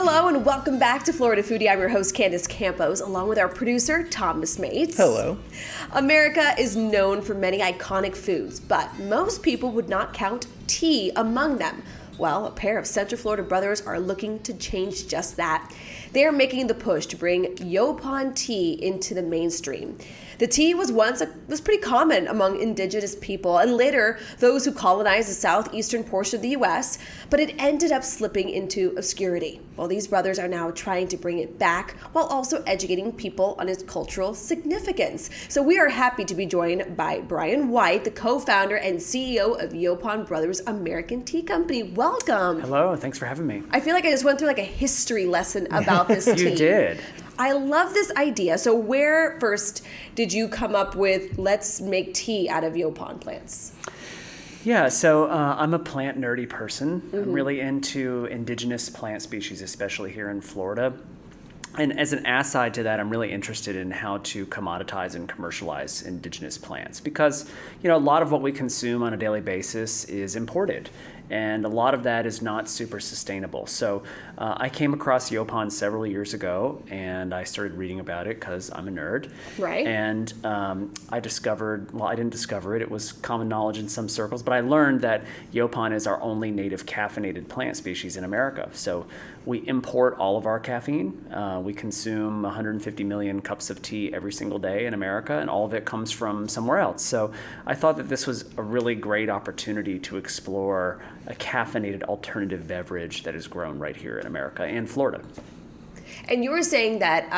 Hello and welcome back to Florida Foodie. I'm your host, Candace Campos, along with our producer, Thomas Mates. Hello. America is known for many iconic foods, but most people would not count tea among them. Well, a pair of Central Florida brothers are looking to change just that. They are making the push to bring Yaupon tea into the mainstream. The tea was pretty common among indigenous people and later those who colonized the southeastern portion of the U.S., but it ended up slipping into obscurity. Well, these brothers are now trying to bring it back while also educating people on its cultural significance. So we are happy to be joined by Bryon White, the co-founder and CEO of Yaupon Brothers American Tea Company. Welcome. Hello, thanks for having me. I feel like I just went through like a history lesson about this tea. You did. I love this idea. So where first did you come up with let's make tea out of Yaupon plants? Yeah, so I'm a plant nerdy person. I'm really into indigenous plant species, especially here in Florida. And as an aside to that, I'm really interested in how to commoditize and commercialize indigenous plants because, a lot of what we consume on a daily basis is imported. And a lot of that is not super sustainable. So I came across Yaupon several years ago, and I started reading about it because I'm a nerd. Right. And I didn't discover it. It was common knowledge in some circles, but I learned that Yaupon is our only native caffeinated plant species in America. So we import all of our caffeine. We consume 150 million cups of tea every single day in America, and all of it comes from somewhere else. So I thought that this was a really great opportunity to explore a caffeinated alternative beverage that is grown right here in America and Florida. And you were saying that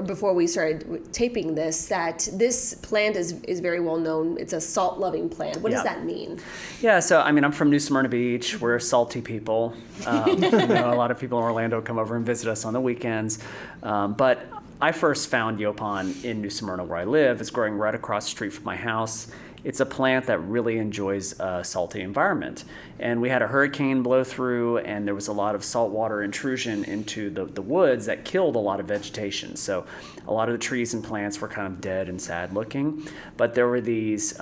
before we started taping this, that this plant is very well known. It's a salt-loving plant. What does that mean? Yeah, so I'm from New Smyrna Beach. We're salty people. A lot of people in Orlando come over and visit us on the weekends. But I first found Yaupon in New Smyrna where I live. It's growing right across the street from my house. It's a plant that really enjoys a salty environment. And we had a hurricane blow through, and there was a lot of saltwater intrusion into the woods that killed a lot of vegetation. So a lot of the trees and plants were kind of dead and sad looking. But there were these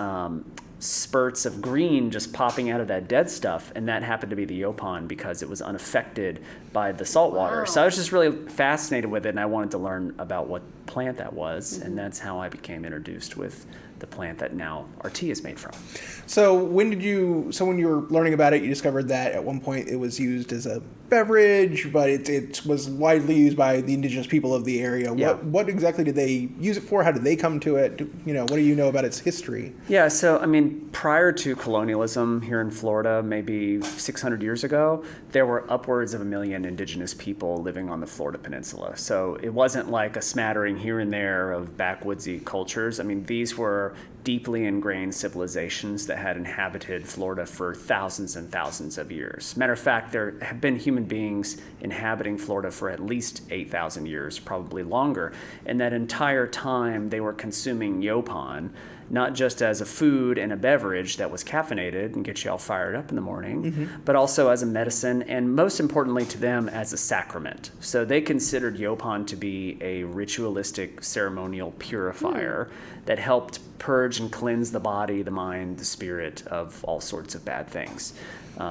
spurts of green just popping out of that dead stuff, and that happened to be the Yaupon because it was unaffected by the salt water. Wow. So I was just really fascinated with it, and I wanted to learn about what plant that was, and that's how I became introduced with the plant that now our tea is made from. So when you were learning about it, you discovered that at one point it was used as a beverage, but it was widely used by the indigenous people of the area. Yeah. What exactly did they use it for? How did they come to it? What do you know about its history? Yeah, so prior to colonialism here in Florida, maybe 600 years ago, there were upwards of 1 million indigenous people living on the Florida Peninsula. So it wasn't like a smattering here and there of backwoodsy cultures. These were deeply ingrained civilizations that had inhabited Florida for thousands and thousands of years. Matter of fact, there have been human beings inhabiting Florida for at least 8,000 years, probably longer. And that entire time, they were consuming Yaupon, not just as a food and a beverage that was caffeinated and gets you all fired up in the morning, but also as a medicine, and most importantly to them, as a sacrament. So they considered Yaupon to be a ritualistic ceremonial purifier that helped purge and cleanse the body, the mind, the spirit of all sorts of bad things.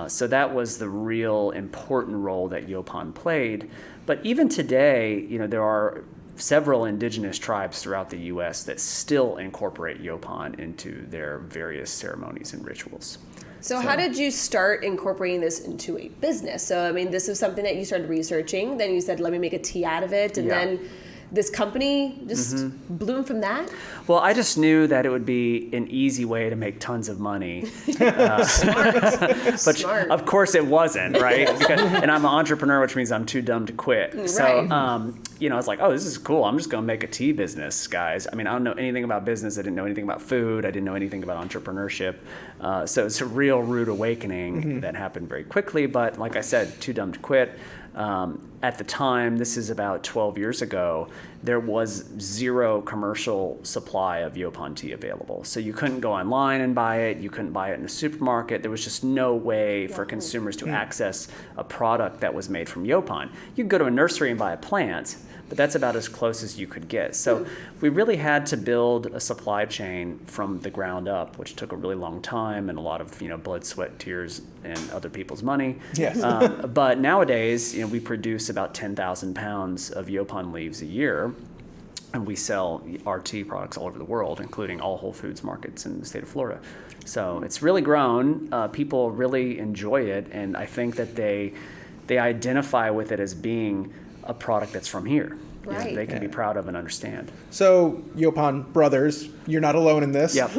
So that was the real important role that Yaupon played. But even today, there are several indigenous tribes throughout the U.S. that still incorporate Yaupon into their various ceremonies and rituals. So how did you start incorporating this into a business? So, this is something that you started researching. Then you said, let me make a tea out of it. And then this company just bloomed from that? Well, I just knew that it would be an easy way to make tons of money. Smart. But Smart. of course it wasn't, right? And I'm an entrepreneur, which means I'm too dumb to quit. Right. So, I was like, oh, this is cool. I'm just going to make a tea business, guys. I don't know anything about business. I didn't know anything about food. I didn't know anything about entrepreneurship. So it's a real rude awakening that happened very quickly. But like I said, too dumb to quit. At the time, this is about 12 years ago, there was zero commercial supply of Yaupon tea available. So you couldn't go online and buy it. You couldn't buy it in a supermarket. There was just no way for consumers to access a product that was made from Yaupon. You could go to a nursery and buy a plant, but that's about as close as you could get. So we really had to build a supply chain from the ground up, which took a really long time and a lot of blood, sweat, tears, and other people's money. Yes. But nowadays, we produce about 10,000 pounds of Yaupon leaves a year. And we sell our tea products all over the world, including all Whole Foods markets in the state of Florida. So it's really grown. People really enjoy it, and I think that they identify with it as being a product that's from here. Right. They can be proud of and understand. So, Yaupon Brothers, you're not alone in this. Yep.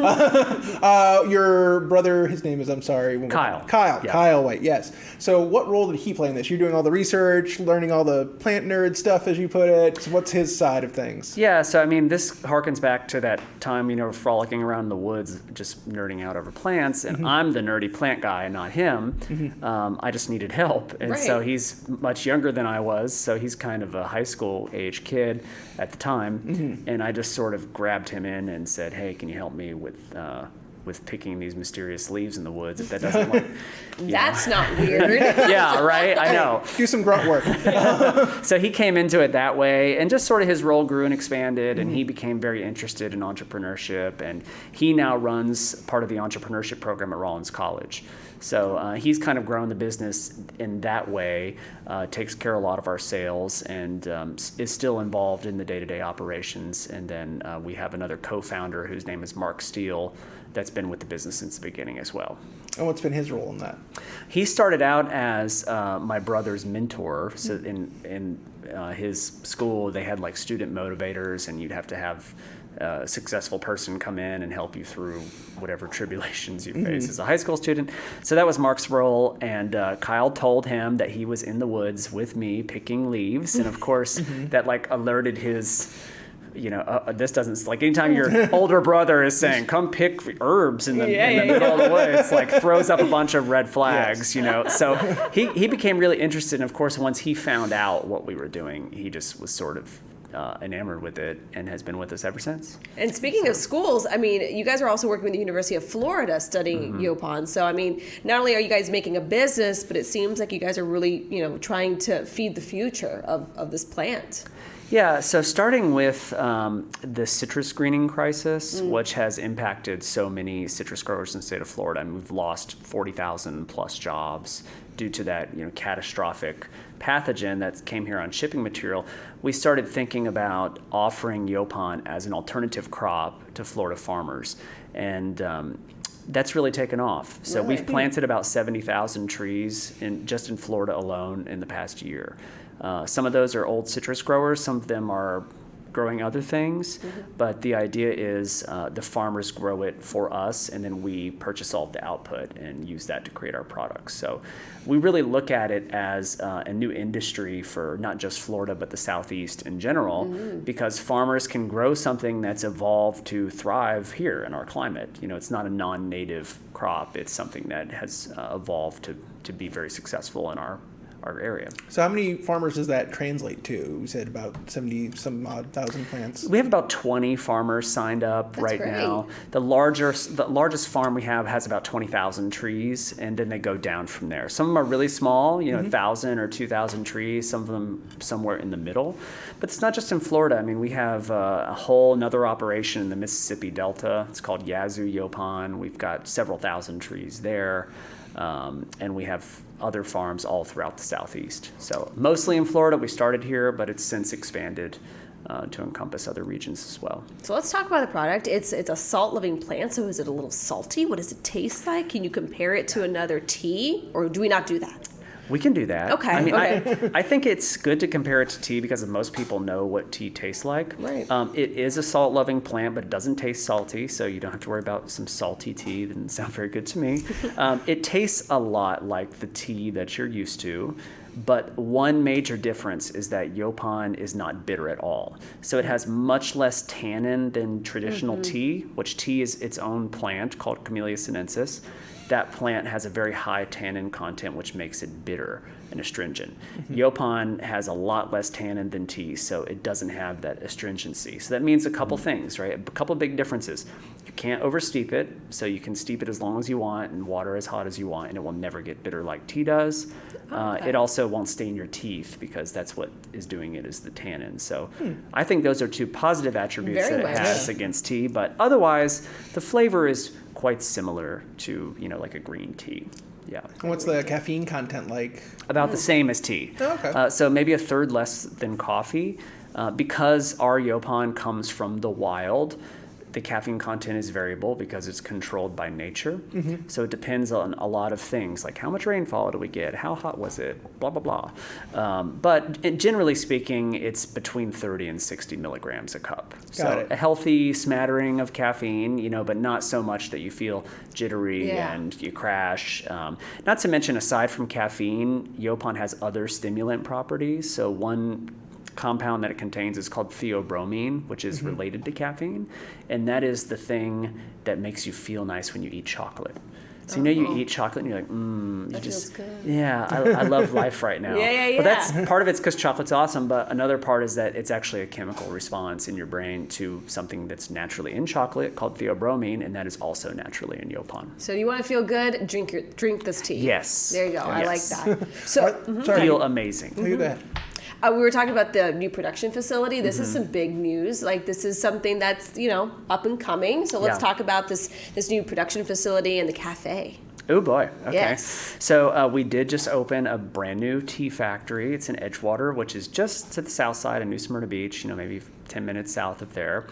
Your brother, his name is, I'm sorry. Kyle. Yeah. Kyle White, yes. So what role did he play in this? You're doing all the research, learning all the plant nerd stuff, as you put it. So what's his side of things? Yeah, so I mean, this harkens back to that time, frolicking around in the woods, just nerding out over plants. And I'm the nerdy plant guy, not him. I just needed help. And so he's much younger than I was. So he's kind of a high school age kid at the time. And I just sort of grabbed him in and said, hey, can you help me with picking these mysterious leaves in the woods, if that doesn't work. That's not weird. Yeah, right? I know. Do some grunt work. So he came into it that way, and just sort of his role grew and expanded, and he became very interested in entrepreneurship, and he now runs part of the entrepreneurship program at Rollins College. So he's kind of grown the business in that way, takes care of a lot of our sales, and is still involved in the day-to-day operations. And then we have another co-founder whose name is Mark Steele that's been with the business since the beginning as well. And what's been his role in that? He started out as my brother's mentor. So in his school, they had like student motivators, and you'd have to have a successful person come in and help you through whatever tribulations you face as a high school student. So that was Mark's role, and Kyle told him that he was in the woods with me picking leaves, and of course that like alerted his, this doesn't, like anytime your older brother is saying, come pick herbs in the middle of the woods, like throws up a bunch of red flags, So he became really interested, and of course once he found out what we were doing, he just was sort of enamored with it and has been with us ever since. And speaking of schools, I mean, you guys are also working with the University of Florida studying Yaupon. So, I mean, not only are you guys making a business, but it seems like you guys are really, trying to feed the future of this plant. Yeah, so starting with the citrus greening crisis, which has impacted so many citrus growers in the state of Florida, and we've lost 40,000 plus jobs due to that catastrophic pathogen that came here on shipping material. We started thinking about offering Yaupon as an alternative crop to Florida farmers, and that's really taken off. So we've planted about 70,000 trees just in Florida alone in the past year. Some of those are old citrus growers, some of them are growing other things, but the idea is the farmers grow it for us, and then we purchase all of the output and use that to create our products. So we really look at it as a new industry for not just Florida, but the Southeast in general, because farmers can grow something that's evolved to thrive here in our climate. It's not a non-native crop. It's something that has evolved to be very successful in our area. So how many farmers does that translate to? We said about 70 some odd thousand plants. We have about 20 farmers signed up right now. The largest farm we have has about 20,000 trees, and then they go down from there. Some of them are really small, 1,000 or 2,000 trees, some of them somewhere in the middle. But it's not just in Florida. I mean, we have a whole another operation in the Mississippi Delta. It's called Yazoo Yaupon. We've got several thousand trees there. And we have other farms all throughout the Southeast. So mostly in Florida, we started here, but it's since expanded to encompass other regions as well. So let's talk about the product. It's a salt-loving plant, so is it a little salty? What does it taste like? Can you compare it to another tea, or do we not do that? We can do that. Okay. I mean, I think it's good to compare it to tea because most people know what tea tastes like. Right. It is a salt-loving plant, but it doesn't taste salty, so you don't have to worry about some salty tea. It didn't sound very good to me. It tastes a lot like the tea that you're used to, but one major difference is that Yaupon is not bitter at all. So it has much less tannin than traditional tea, which tea is its own plant called Camellia sinensis. That plant has a very high tannin content, which makes it bitter and astringent. Yaupon has a lot less tannin than tea, so it doesn't have that astringency. So that means a couple things, right? A couple big differences. can't oversteep it, so you can steep it as long as you want and water as hot as you want, and it will never get bitter like tea does. Okay. It also won't stain your teeth because that's what is doing it is the tannin. So I think those are two positive attributes Very that it much. has against tea, but otherwise the flavor is quite similar to, like a green tea. Yeah. And what's the caffeine content like? About the same as tea. Oh, okay. So maybe a third less than coffee. Because our Yaupon comes from the wild, the caffeine content is variable because it's controlled by nature. So it depends on a lot of things, like how much rainfall do we get, how hot was it, blah, blah, blah. But generally speaking, it's between 30 and 60 milligrams a cup. Got it. A healthy smattering of caffeine, but not so much that you feel jittery Yeah. and you crash. Not to mention, aside from caffeine, Yaupon has other stimulant properties. So one compound that it contains is called theobromine, which is related to caffeine, and that is the thing that makes you feel nice when you eat chocolate. So you eat chocolate and you're like, That feels good. Yeah, I love life right now. Yeah. But that's part of it's because chocolate's awesome, but another part is that it's actually a chemical response in your brain to something that's naturally in chocolate called theobromine, and that is also naturally in Yaupon. So you want to feel good? Drink this tea. Yes. There you go. I like Yes. that. So Sorry. Feel amazing. Look at that. we were talking about the new production facility. This is some big news. Like this is something that's up and coming. So let's Yeah. talk about this new production facility and the cafe. Oh boy. Okay. Yes. So we did just open a brand new tea factory. It's in Edgewater, which is just to the south side of New Smyrna Beach, maybe 10 minutes south of there.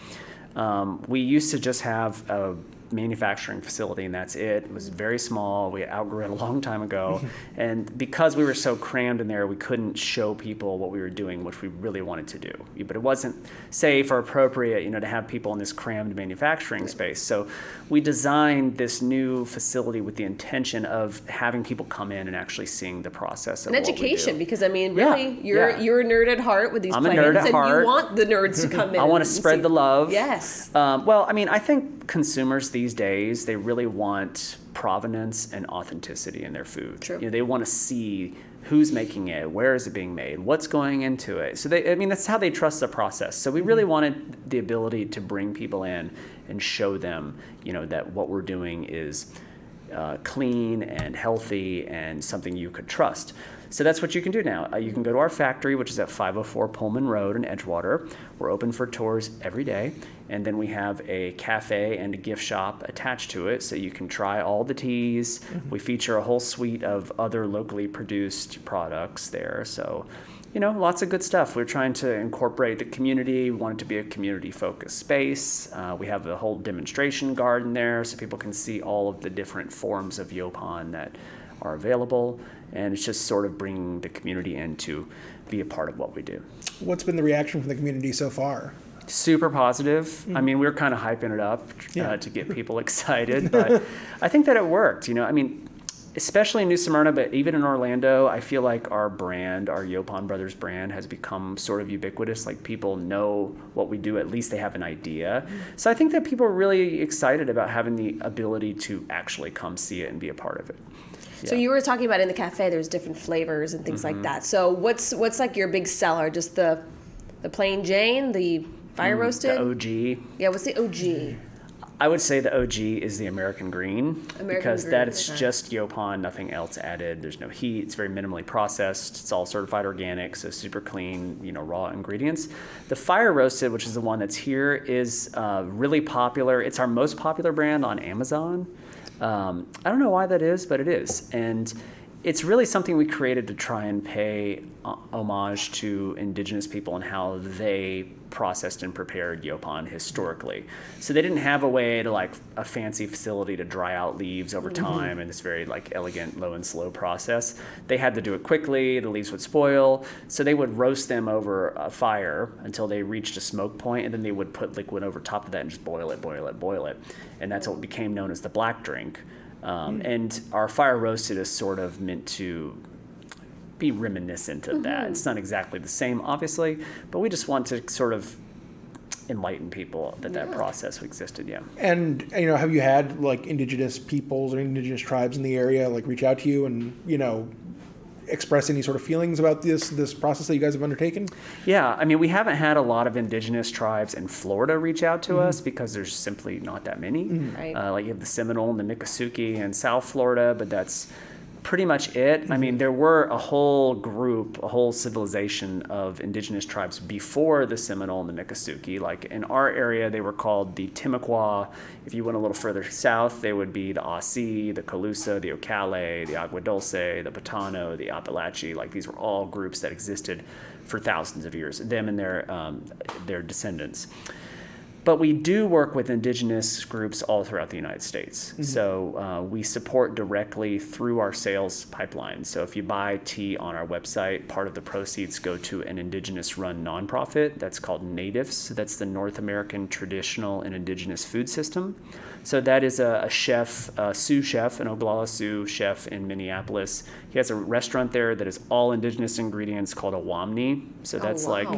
We used to just have a manufacturing facility, and that's it. It was very small. We outgrew it a long time ago. And because we were so crammed in there, we couldn't show people what we were doing, which we really wanted to do. But it wasn't safe or appropriate, to have people in this crammed manufacturing space. So we designed this new facility with the intention of having people come in and actually seeing the process of An what we education, do. because really, Yeah. you're a nerd at heart with these I'm a plans, nerd at and heart. you want the nerds to come in. I want to and spread see. the love. Yes. I think consumers these days, they really want provenance and authenticity in their food. True. They want to see who's making it, where is it being made, what's going into it. So that's how they trust the process. So we really wanted the ability to bring people in and show them, that what we're doing is clean and healthy and something you could trust. So that's what you can do now. You can go to our factory, which is at 504 Pullman Road in Edgewater. We're open for tours every day. And then we have a cafe and a gift shop attached to it, so you can try all the teas. We feature a whole suite of other locally produced products there. So, lots of good stuff. We're trying to incorporate the community. We want it to be a community-focused space. We have a whole demonstration garden there, so people can see all of the different forms of Yaupon that are available. And it's just sort of bringing the community in to be a part of what we do. What's been the reaction from the community so far? Super positive. I mean, we were kind of hyping it up to get people excited, but I think that it worked. Especially in New Smyrna, but even in Orlando, I feel like our brand, our Yaupon Brothers brand, has become sort of ubiquitous. Like people know what we do, at least they have an idea. So I think that people are really excited about having the ability to actually come see it and be a part of it. So you were talking about in the cafe, there's different flavors and things like that. So what's like your big seller? Just the plain Jane, the fire roasted? The OG. Yeah, what's the OG? I would say the OG is the American Green, because Green, that is okay. just Yaupon, nothing else added. There's no heat. It's very minimally processed. It's all certified organic, so super clean, raw ingredients. The fire roasted, which is the one that's here, is really popular. It's our most popular brand on Amazon. I don't know why that is, but it is. And it's really something we created to try and pay homage to indigenous people and how they processed and prepared Yaupon historically. So they didn't have a way to a fancy facility to dry out leaves over time in this very elegant, low and slow process. They had to do it quickly. The leaves would spoil. So they would roast them over a fire until they reached a smoke point, and then they would put liquid over top of that and just boil it. And that's what became known as the black drink. And our fire roasted is sort of meant to be reminiscent of that. It's not exactly the same, obviously, but we just want to sort of enlighten people that process existed. Yeah. And have you had indigenous peoples or indigenous tribes in the area reach out to you and express any sort of feelings about this process that you guys have undertaken? Yeah, I mean, we haven't had a lot of indigenous tribes in Florida reach out to us because there's simply not that many. Right. Like you have the Seminole and the Miccosukee in South Florida, but that's pretty much it. I mean, there were a whole civilization of indigenous tribes before the Seminole and the Miccosukee. Like in our area, they were called the Timucua. If you went a little further south, they would be the Aussie, the Calusa, the Ocala, the Agua Dulce, the Patano, the Apalachee. Like these were all groups that existed for thousands of years, them and their descendants. But we do work with indigenous groups all throughout the United States. So we support directly through our sales pipeline. So if you buy tea on our website, part of the proceeds go to an indigenous-run nonprofit that's called NATIVES. That's the North American Traditional and Indigenous Food System. So that is a chef, a Sioux chef, an Oglala Sioux chef in Minneapolis. He has a restaurant there that is all indigenous ingredients called a Wamni. So that's like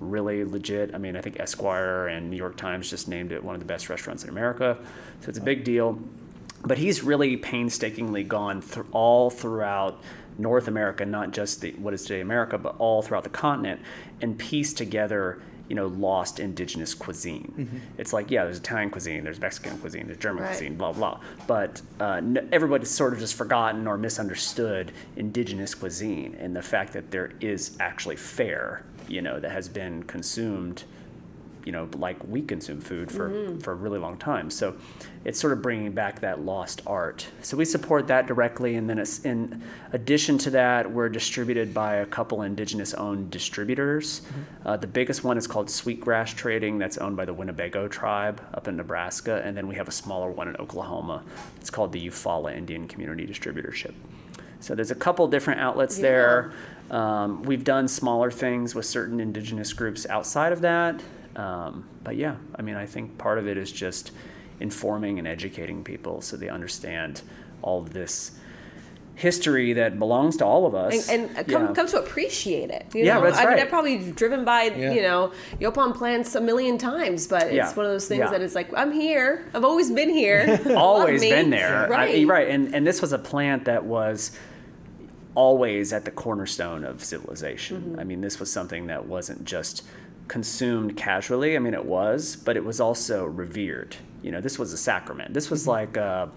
really legit. I mean, I think Esquire and New York Times just named it one of the best restaurants in America. So it's a big deal. But he's really painstakingly gone all throughout North America, not just what is today America, but all throughout the continent, and pieced together, lost indigenous cuisine. It's like, yeah, there's Italian cuisine, there's Mexican cuisine, there's German cuisine, blah, blah. But everybody's sort of just forgotten or misunderstood indigenous cuisine and the fact that there is actually fare, that has been consumed, like we consume food for a really long time. So it's sort of bringing back that lost art. So we support that directly. And then in addition to that, we're distributed by a couple indigenous-owned distributors. The biggest one is called Sweetgrass Trading. That's owned by the Winnebago tribe up in Nebraska. And then we have a smaller one in Oklahoma. It's called the Eufaula Indian Community Distributorship. So there's a couple different outlets there. We've done smaller things with certain indigenous groups outside of that. But yeah, I mean, I think part of it is just informing and educating people so they understand all of this history that belongs to all of us. And come to appreciate it. That's right. I mean, I've probably driven by, Yaupon plants a million times, but it's one of those things that it's like, I'm here. I've always been here. Always been there. Right. Right. And this was a plant that was always at the cornerstone of civilization. I mean, this was something that wasn't just consumed casually. I mean, it was, but it was also revered. This was a sacrament. This was like a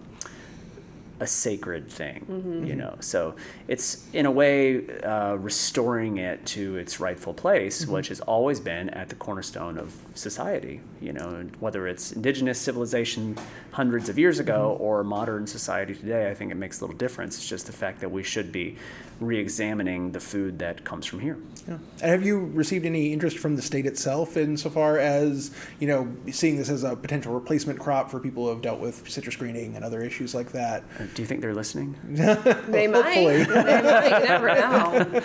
sacred thing, So it's, in a way, restoring it to its rightful place, which has always been at the cornerstone of society, whether it's indigenous civilization hundreds of years ago or modern society today. I think it makes a little difference. It's just the fact that we should be re-examining the food that comes from here. Yeah. And have you received any interest from the state itself insofar as, seeing this as a potential replacement crop for people who have dealt with citrus greening and other issues like that? Do you think they're listening? They might. They might. You never know.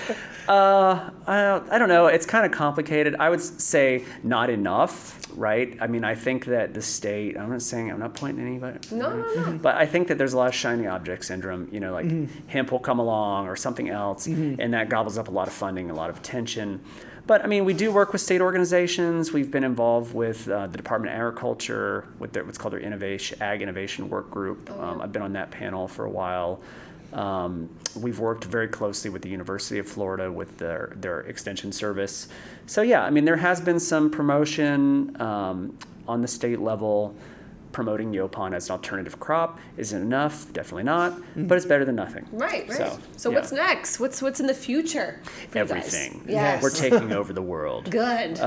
I don't know. It's kind of complicated. I would say not enough, right? I mean, I think that the state, I'm not pointing at anybody. No. But I think that there's a lot of shiny object syndrome, hemp will come along or something else, and that gobbles up a lot of funding, a lot of attention. But I mean, we do work with state organizations. We've been involved with the Department of Agriculture, with what's called their Ag Innovation Work Group. I've been on that panel for a while. We've worked very closely with the University of Florida with their extension service. So yeah, I mean, there has been some promotion on the state level. Promoting Yaupon as an alternative crop isn't enough, definitely not, but it's better than nothing. Right. So what's next? What's in the future for Everything. You guys? Yes. We're taking over the world. Good.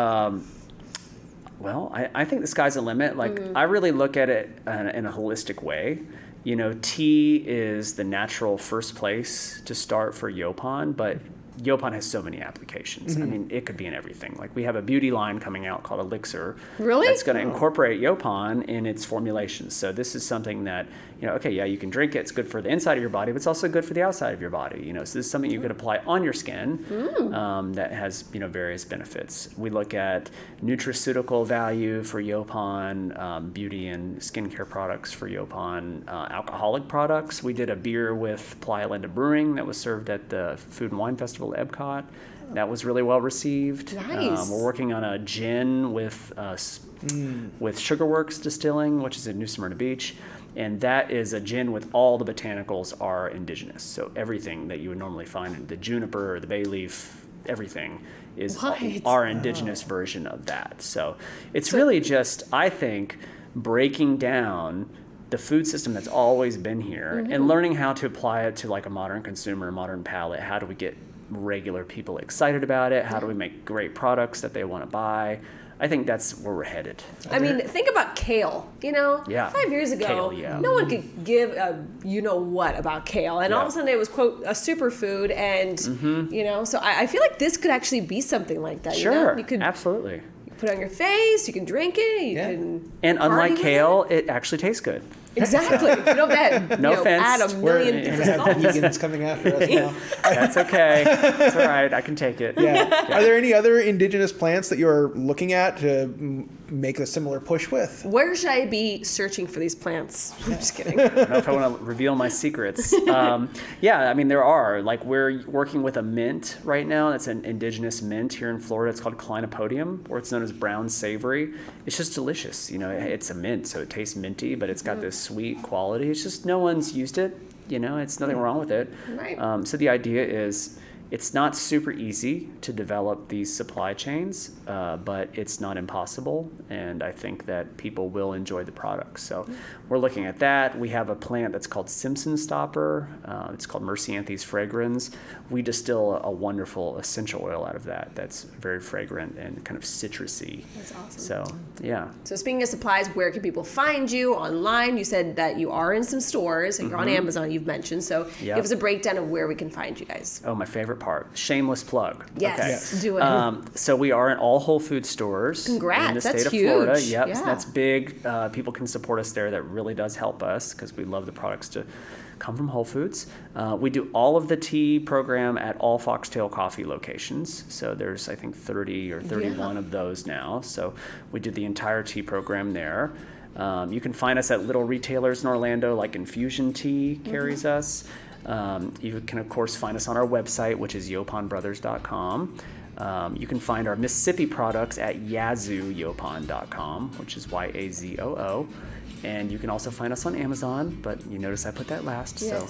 Well, I think the sky's the limit. Like, I really look at it in a holistic way. Tea is the natural first place to start for Yaupon, but Yaupon has so many applications. I mean, it could be in everything. Like, we have a beauty line coming out called Elixir. Really? That's going to incorporate Yaupon in its formulations. So this is something that, you can drink it. It's good for the inside of your body, but it's also good for the outside of your body. So this is something you could apply on your skin that has, various benefits. We look at nutraceutical value for Yaupon, beauty and skincare products for Yaupon, alcoholic products. We did a beer with Playa Linda Brewing that was served at the Food and Wine Festival at Epcot. That was really well received. Nice. We're working on a gin with Sugarworks Distilling, which is in New Smyrna Beach. And that is a gin with all the botanicals are indigenous. So everything that you would normally find, the juniper, the bay leaf, everything is our indigenous version of that. So it's really just, I think, breaking down the food system that's always been here and learning how to apply it to like a modern consumer, modern palate. How do we get regular people excited about it? How do we make great products that they want to buy? I think that's where we're headed. I mean, think about kale. 5 years ago, Kale, no one could give a what about kale. And all of a sudden it was, quote, a superfood. And, so I feel like this could actually be something like that. Sure, You could absolutely. put it on your face, you can drink it, you can And unlike kale, it actually tastes good. Exactly. You don't have No offense. add a million We're gonna have vegans coming after us now. That's okay. It's all right. I can take it. Yeah. Are there any other indigenous plants that you're looking at to make a similar push with? Where should I be searching for these plants? I'm just kidding. I don't know if I want to reveal my secrets. I mean, there are. Like, we're working with a mint right now. That's an indigenous mint here in Florida. It's called Clinopodium, or it's known as brown savory. It's just delicious. It's a mint, so it tastes minty, but it's got this sweet quality. It's just no one's used it. It's nothing wrong with it. Right. So the idea is, it's not super easy to develop these supply chains, but it's not impossible, and I think that people will enjoy the products. So we're looking at that. We have a plant that's called Simpson Stopper. It's called Mercianthes fragrans. We distill a wonderful essential oil out of that that's very fragrant and kind of citrusy. That's awesome. So, yeah. So speaking of supplies, where can people find you online? You said that you are in some stores, and you're on Amazon, you've mentioned. So give us a breakdown of where we can find you guys. Oh, my favorite part. Shameless plug. Yes, do it. So we are in all Whole Food stores Congrats, in the that's state of huge. Florida. Yep, Yeah. so that's big. People can support us there. That really does help us because we love the products to come from Whole Foods. We do all of the tea program at all Foxtail Coffee locations. So there's, I think, 30 or 31 of those now. So we do the entire tea program there. You can find us at little retailers in Orlando, like Infusion Tea carries us. You can, of course, find us on our website, which is yauponbrothers.com. You can find our Mississippi products at yazooyaupon.com, which is YAZOO. And you can also find us on Amazon, but you notice I put that last, so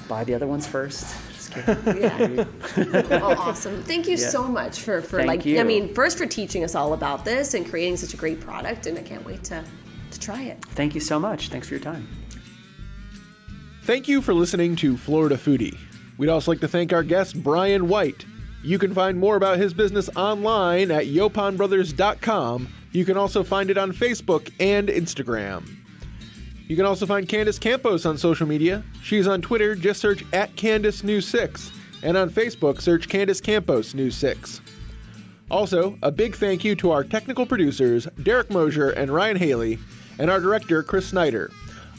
buy the other ones first. Just kidding. Oh, awesome. Thank you so much for Thank you. First for teaching us all about this and creating such a great product, and I can't wait to try it. Thank you so much. Thanks for your time. Thank you for listening to Florida Foodie. We'd also like to thank our guest, Bryon White. You can find more about his business online at yauponbrothers.com. You can also find it on Facebook and Instagram. You can also find Candace Campos on social media. She's on Twitter, just search @CandaceNews6. And on Facebook, search Candace Campos News 6. Also, a big thank you to our technical producers, Derek Mosier and Ryan Haley, and our director, Chris Snyder.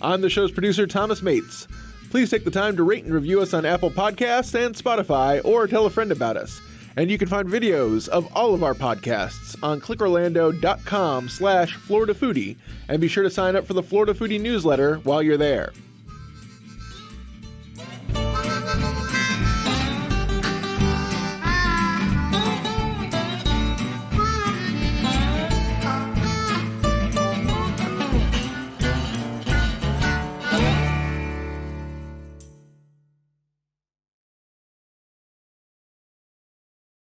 I'm the show's producer, Thomas Mates. Please take the time to rate and review us on Apple Podcasts and Spotify, or tell a friend about us. And you can find videos of all of our podcasts on clickorlando.com/FloridaFoodie, and be sure to sign up for the Florida Foodie newsletter while you're there.